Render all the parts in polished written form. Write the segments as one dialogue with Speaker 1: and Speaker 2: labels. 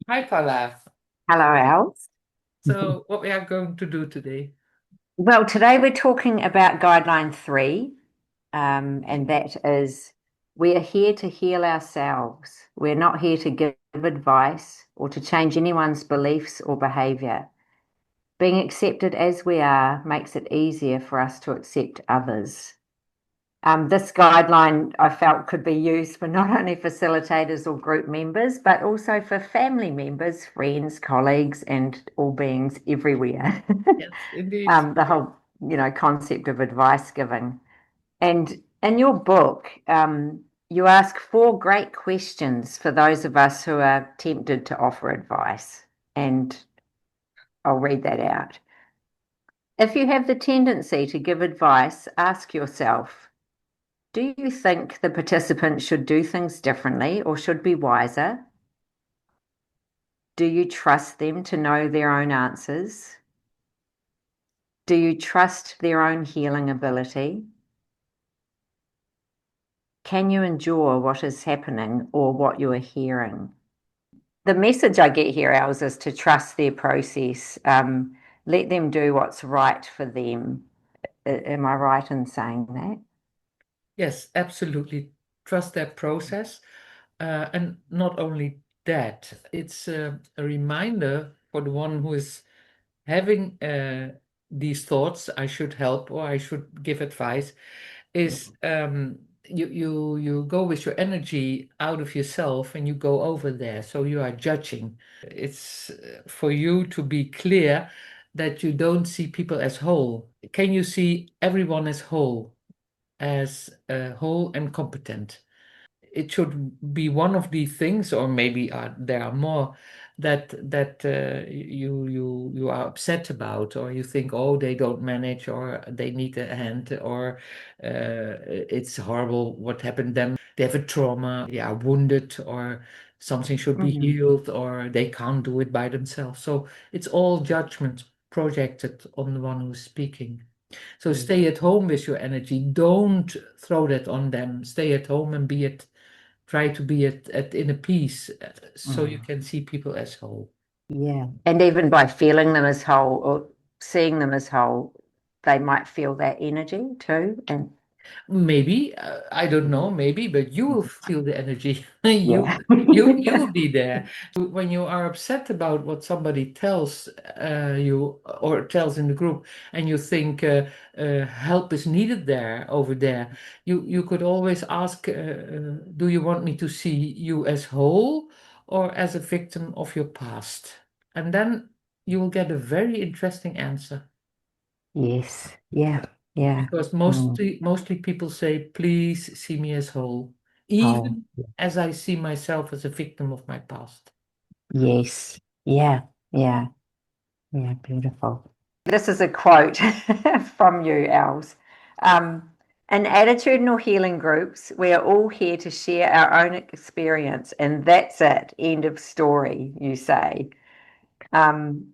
Speaker 1: Hi, Paula.
Speaker 2: Hello, Els.
Speaker 1: So, what we are going to do today?
Speaker 2: Well, today we're talking about guideline three, and that is we are here to heal ourselves. We're not here to give advice or to change anyone's beliefs or behavior. Being accepted as we are makes it easier for us to accept others. This guideline I felt could be used for not only facilitators or group members, but also for family members, friends, colleagues, and all beings everywhere.
Speaker 1: Yes, indeed.
Speaker 2: The whole, concept of advice giving. And in your book, you ask four great questions for those of us who are tempted to offer advice. And I'll read that out. If you have the tendency to give advice, ask yourself, do you think the participant should do things differently or should be wiser? Do you trust them to know their own answers? Do you trust their own healing ability? Can you endure what is happening or what you are hearing? The message I get here, Els, is to trust their process. Let them do what's right for them. Am I right in saying that?
Speaker 1: Yes, absolutely. Trust that process. And not only that, it's a reminder for the one who is having these thoughts, I should help or I should give advice, is you go with your energy out of yourself and you go over there. So you are judging. It's for you to be clear that you don't see people as whole. Can you see everyone as whole and competent? It should be one of the things, or maybe there are more that you are upset about, or you think, oh, they don't manage, or they need a hand, or it's horrible what happened to them. They have a trauma, they are wounded, or something should be
Speaker 2: Mm,
Speaker 1: healed, or they can't do it by themselves. So it's all judgment projected on the one who's speaking. So
Speaker 2: yeah.
Speaker 1: stay at home with your energy. Don't throw that on them. Stay at home and be at try to be at inner peace so you
Speaker 2: Mm.
Speaker 1: can see people as whole.
Speaker 2: Yeah. And even by feeling them as whole or seeing them as whole, they might feel that energy too. And
Speaker 1: Maybe, I don't know, maybe, but you will feel the energy. You
Speaker 2: yeah.
Speaker 1: you will be there. When you are upset about what somebody tells you or tells in the group, and you think help is needed there over there, you could always ask, do you want me to see you as whole or as a victim of your past? And then you will get a very interesting answer.
Speaker 2: Yes. Yeah. Yeah.
Speaker 1: Because
Speaker 2: Mm.
Speaker 1: mostly people say, please see me as whole,
Speaker 2: Oh,
Speaker 1: even as I see myself as a victim of my past.
Speaker 2: yes. Yeah. Yeah. Yeah. Beautiful. This is a quote from you, Els. In attitudinal healing groups, we are all here to share our own experience, and that's it. End of story, you say. Um,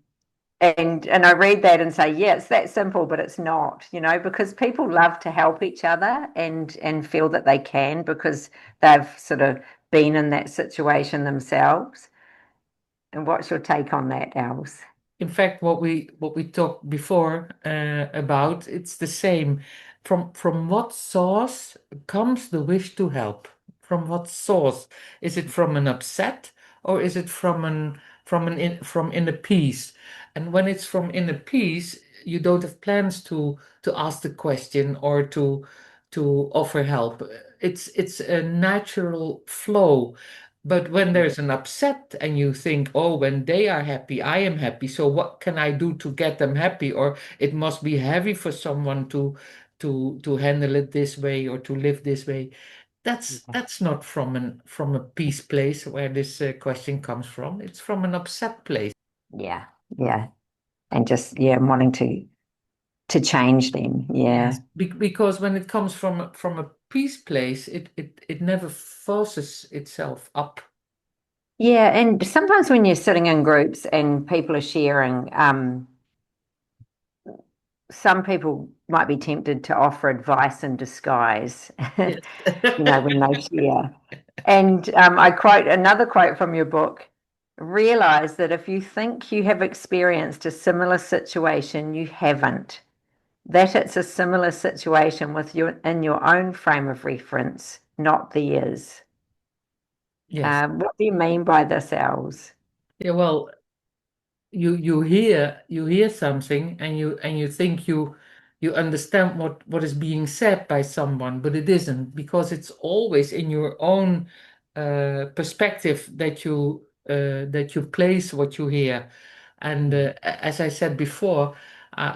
Speaker 2: and I read that and say, yeah, it's that simple, but it's not, because people love to help each other and feel that they can because they've sort of been in that situation themselves. And what's your take on that, Els?
Speaker 1: In fact, what we talked before about, it's the same. From what source comes the wish to help? From what source? Is it from an upset or is it from inner peace? And when it's from inner peace, you don't have plans to ask the question or to offer help. It's a natural flow. But when there's an upset and you think, oh, when they are happy, I am happy. So what can I do to get them happy? Or it must be heavy for someone to handle it this way or to live this way. That's not from a peace place where this question comes from. It's from an upset place.
Speaker 2: Yeah, yeah. And just, yeah, wanting to change them. Yeah.
Speaker 1: Yes, because when it comes from a peace place, it never forces itself up.
Speaker 2: Yeah, and sometimes when you're sitting in groups and people are sharing, some people might be tempted to offer advice in disguise,
Speaker 1: Yes.
Speaker 2: when they share. And I quote another quote from your book. realize that if you think you have experienced a similar situation, you haven't. That it's a similar situation with you in your own frame of reference, not theirs.
Speaker 1: Yes.
Speaker 2: What do you mean by this, Els?
Speaker 1: Yeah, well, you hear something and you think you understand what is being said by someone, but it isn't, because it's always in your own perspective that you place what you hear. And as I said before,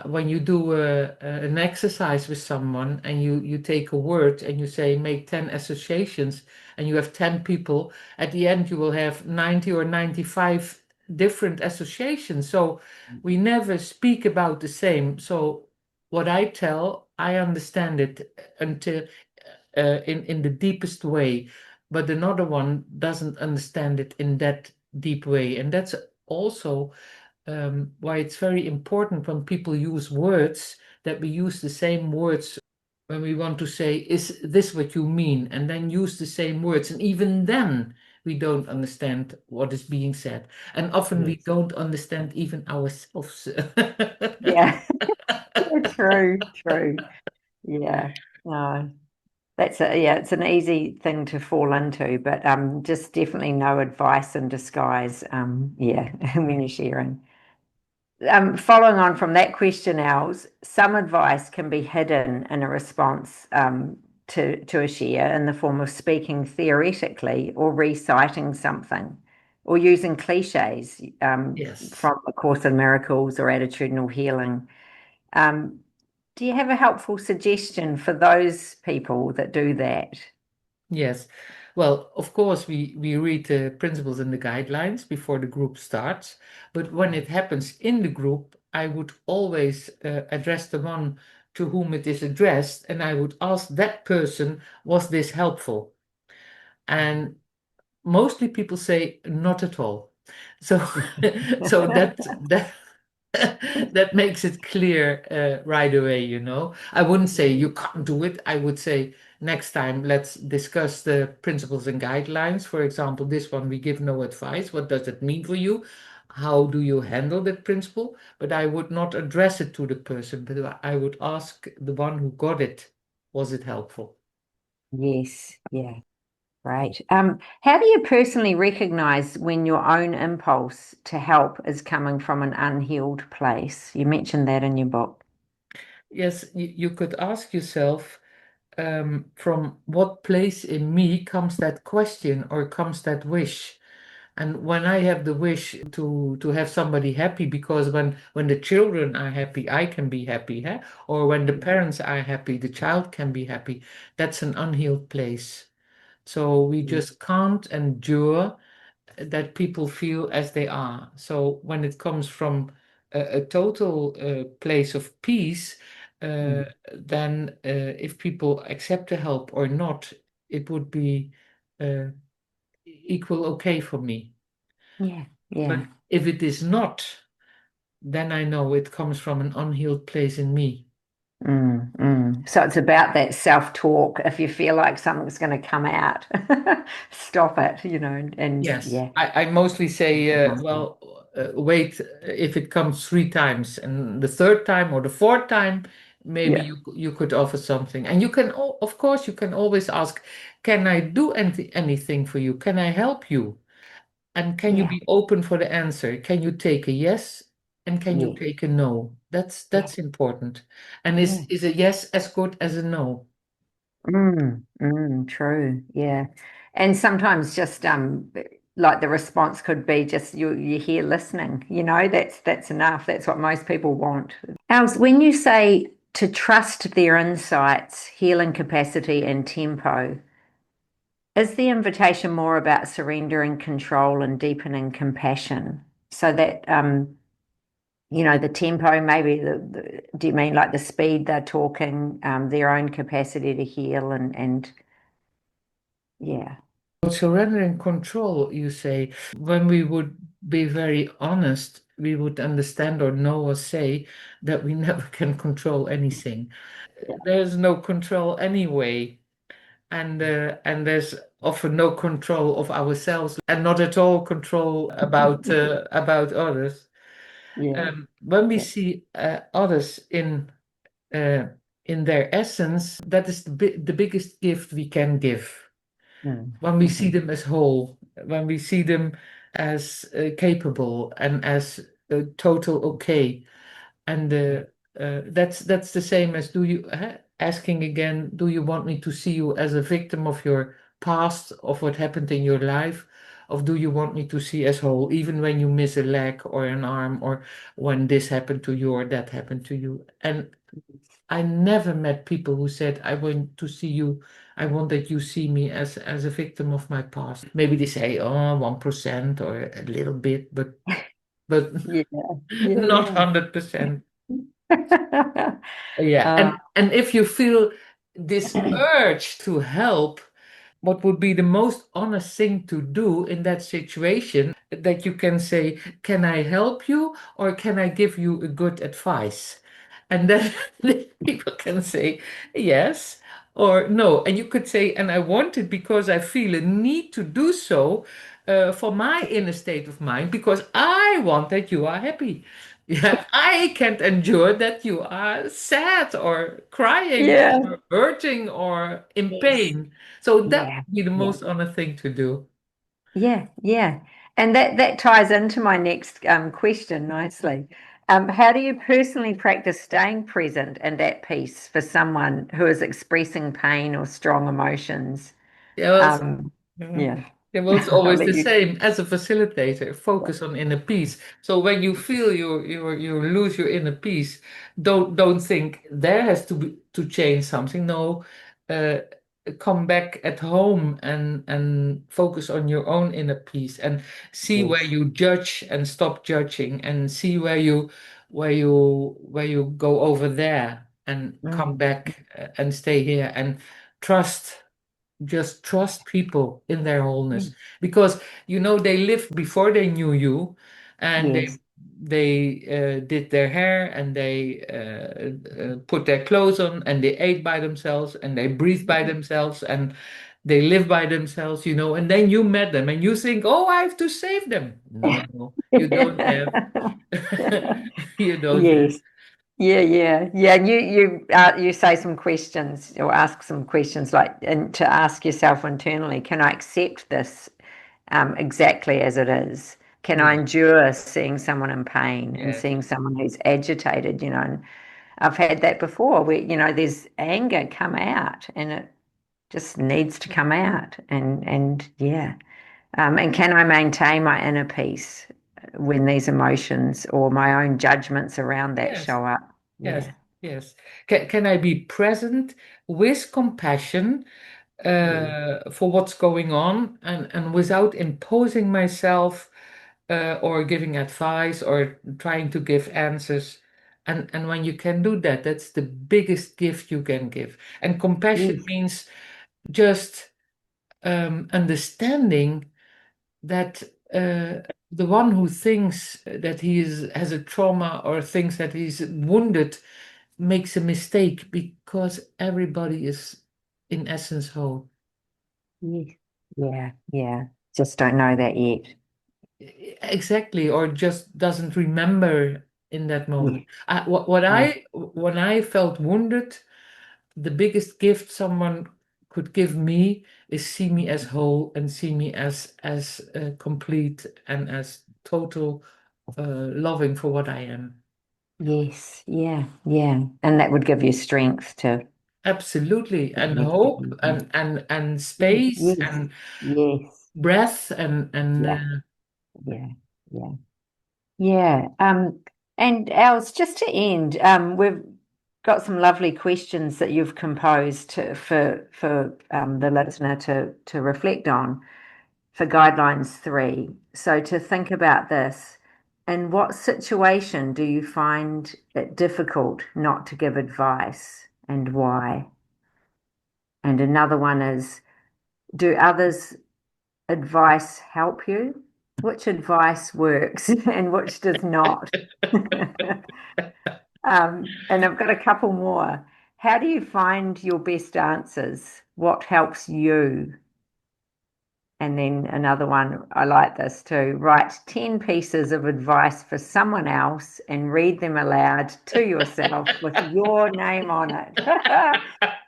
Speaker 1: when you do an exercise with someone and you take a word and you say make 10 associations and you have 10 people, at the end you will have 90 or 95 different associations. So we never speak about the same. So what I tell, I understand it until in the deepest way, but another one doesn't understand it in that deep way. And that's also why it's very important when people use words that we use the same words when we want to say, is this what you mean? And then use the same words. And even then, we don't understand what is being said. And often we
Speaker 2: Yes.
Speaker 1: don't understand even ourselves.
Speaker 2: Yeah, true, true. Yeah, no, yeah, it's an easy thing to fall into, but just definitely no advice in disguise. Yeah, when you're sharing. Following on from that question, Els, some advice can be hidden in a response to a share in the form of speaking theoretically or reciting something or using cliches
Speaker 1: Yes.
Speaker 2: from A Course in Miracles or Attitudinal Healing. Um, do you have a helpful suggestion for those people that do that?
Speaker 1: Yes. Well, of course, we read the principles and the guidelines before the group starts, but when it happens in the group, I would always address the one to whom it is addressed, and I would ask that person, was this helpful? And mostly people say, not at all. So, so that that makes it clear right away, you know. I wouldn't say you can't do it. I would say next time let's discuss the principles and guidelines. For example, this one, we give no advice. What does it mean for you? How do you handle that principle? But I would not address it to the person, but I would ask the one who got it, was it helpful?
Speaker 2: Yes, yeah. Right. How do you personally recognize when your own impulse to help is coming from an unhealed place? You mentioned that in your book.
Speaker 1: Yes, you could ask yourself, from what place in me comes that question or comes that wish? And when I have the wish to have somebody happy, because when the children are happy, I can be happy, huh? Or when the parents are happy, the child can be happy. That's an unhealed place. So we just can't endure that people feel as they are. So when it comes from a total place of peace, uh,
Speaker 2: Mm.
Speaker 1: then if people accept the help or not, it would be uh, equal okay for me.
Speaker 2: Yeah,
Speaker 1: But
Speaker 2: yeah.
Speaker 1: if it is not, then I know it comes from an unhealed place in me.
Speaker 2: So it's about that self-talk. If you feel like something's going to come out, stop it, and
Speaker 1: Yes,
Speaker 2: yeah.
Speaker 1: I mostly say, well, wait, if it comes three times, and the third time or the fourth time, maybe
Speaker 2: Yeah,
Speaker 1: you could offer something. And you can, of course, you can always ask, can I do anything for you? Can I help you? And can you
Speaker 2: yeah,
Speaker 1: be open for the answer? Can you take a yes and can you
Speaker 2: yeah,
Speaker 1: take a no?
Speaker 2: yeah,
Speaker 1: That's important. And
Speaker 2: yeah.
Speaker 1: is a yes as good as a no?
Speaker 2: True. Yeah. And sometimes just like the response could be just you here listening, that's enough. That's what most people want. Els, when you say to trust their insights, healing capacity and tempo, is the invitation more about surrendering control and deepening compassion? So that the tempo, maybe do you mean like the speed they're talking, their own capacity to heal and yeah.
Speaker 1: Surrendering control, you say, when we would be very honest, we would understand or know or say that we never can control anything. There's no control anyway. And there's often no control of ourselves and not at all control about others.
Speaker 2: Yeah.
Speaker 1: When we
Speaker 2: Yeah.
Speaker 1: see others uh, in their essence, that is the biggest gift we can give. When we see
Speaker 2: Mhm.
Speaker 1: them as whole, when we see them as capable and as total okay, and that's the same as asking again, do you want me to see you as a victim of your past, of what happened in your life, or do you want me to see as whole, even when you miss a leg or an arm, or when this happened to you or that happened to you? And I never met people who said, I want to see you, I want that you see me as a victim of my past. Maybe they say, oh, 1% or a little bit, but
Speaker 2: Yeah. Yeah.
Speaker 1: not
Speaker 2: Yeah.
Speaker 1: 100%. Yeah.
Speaker 2: Uh,
Speaker 1: And if you feel this urge to help, what would be the most honest thing to do in that situation, that you can say, can I help you or can I give you a good advice? And then the people can say yes or no. And you could say, and I want it because I feel a need to do so for my inner state of mind, because I want that you are happy. Yeah, I can't endure that you are sad or crying
Speaker 2: yeah.
Speaker 1: or hurting or in
Speaker 2: Yes.
Speaker 1: pain. So that
Speaker 2: Yeah.
Speaker 1: would be the
Speaker 2: Yeah.
Speaker 1: most honest thing to do.
Speaker 2: Yeah. Yeah. And that ties into my next question nicely. How do you personally practice staying present and at peace for someone who is expressing pain or strong emotions?
Speaker 1: Yeah, well,
Speaker 2: Um,
Speaker 1: yeah.
Speaker 2: yeah.
Speaker 1: Yeah, well, it's
Speaker 2: I'll
Speaker 1: always
Speaker 2: let
Speaker 1: the
Speaker 2: you.
Speaker 1: same as a facilitator. Focus on inner peace. So when you feel you lose your inner peace, don't think there has to be to change something. No, uh, come back at home and focus on your own inner peace and see where
Speaker 2: Yes.
Speaker 1: you judge and stop judging and see where you go over there and come
Speaker 2: Mm.
Speaker 1: back and stay here and trust. Just trust people in their wholeness,
Speaker 2: Mm.
Speaker 1: because they lived before they knew you, and
Speaker 2: Yes.
Speaker 1: they did their hair, and they put their clothes on, and they ate by themselves, and they breathed by themselves, and they live by themselves, and then you met them and you think, oh, I have to save them. No, you don't have. You don't have.
Speaker 2: Yes. Yeah, yeah, yeah. And you say some questions or ask some questions like, and to ask yourself internally, can I accept this exactly as it is? Can I
Speaker 1: Yeah.
Speaker 2: endure seeing someone in pain and
Speaker 1: Yes.
Speaker 2: seeing someone who's agitated? And I've had that before where, there's anger come out and it just needs to come out. And yeah. And can I maintain my inner peace when these emotions or my own judgments around that
Speaker 1: Yes.
Speaker 2: show up?
Speaker 1: Yes.
Speaker 2: Yeah.
Speaker 1: Yes. Can I be present with compassion
Speaker 2: Yeah.
Speaker 1: for what's going on, and without imposing myself or giving advice or trying to give answers. And when you can do that, that's the biggest gift you can give. And compassion
Speaker 2: Yes.
Speaker 1: means just understanding that the one who thinks that has a trauma or thinks that he's wounded makes a mistake, because everybody is in essence whole.
Speaker 2: Yes. Yeah. Yeah. Just don't know that yet.
Speaker 1: Exactly, or just doesn't remember in that
Speaker 2: Yeah.
Speaker 1: moment. What
Speaker 2: Yeah.
Speaker 1: I when I felt wounded, the biggest gift someone could give me is see me as whole and see me as complete and as total, loving for what I am.
Speaker 2: Yes. Yeah. Yeah. And that would give you strength to
Speaker 1: Absolutely, and
Speaker 2: make it
Speaker 1: hope
Speaker 2: easy.
Speaker 1: and
Speaker 2: Yeah.
Speaker 1: space
Speaker 2: Yes.
Speaker 1: and
Speaker 2: Yes.
Speaker 1: breath and
Speaker 2: Yeah. Yeah. Yeah. Yeah. And Els, just to end, we've got some lovely questions that you've composed for the listener to reflect on for guidelines 3. So to think about this, in what situation do you find it difficult not to give advice and why? And another one is, do others' advice help you? Which advice works and which does not? And I've got a couple more. How do you find your best answers? What helps you? And then another one, I like this too. Write 10 pieces of advice for someone else and read them aloud to yourself with your name on it.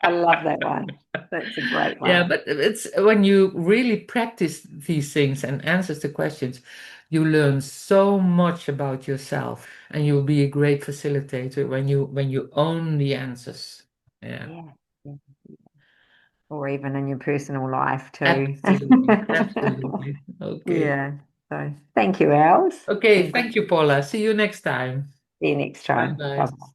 Speaker 2: I love that one. That's a great one.
Speaker 1: Yeah, but it's when you really practice these things and answers the questions, you learn so much about yourself, and you'll be a great facilitator when you own the answers. Yeah.
Speaker 2: Yeah. Yeah. Or even in your personal life too.
Speaker 1: Absolutely. Absolutely. Okay.
Speaker 2: Yeah. So thank you, Els.
Speaker 1: Okay,
Speaker 2: And
Speaker 1: thank you, Paula. See you next time.
Speaker 2: see you next time.
Speaker 1: Bye-bye.
Speaker 2: Bye.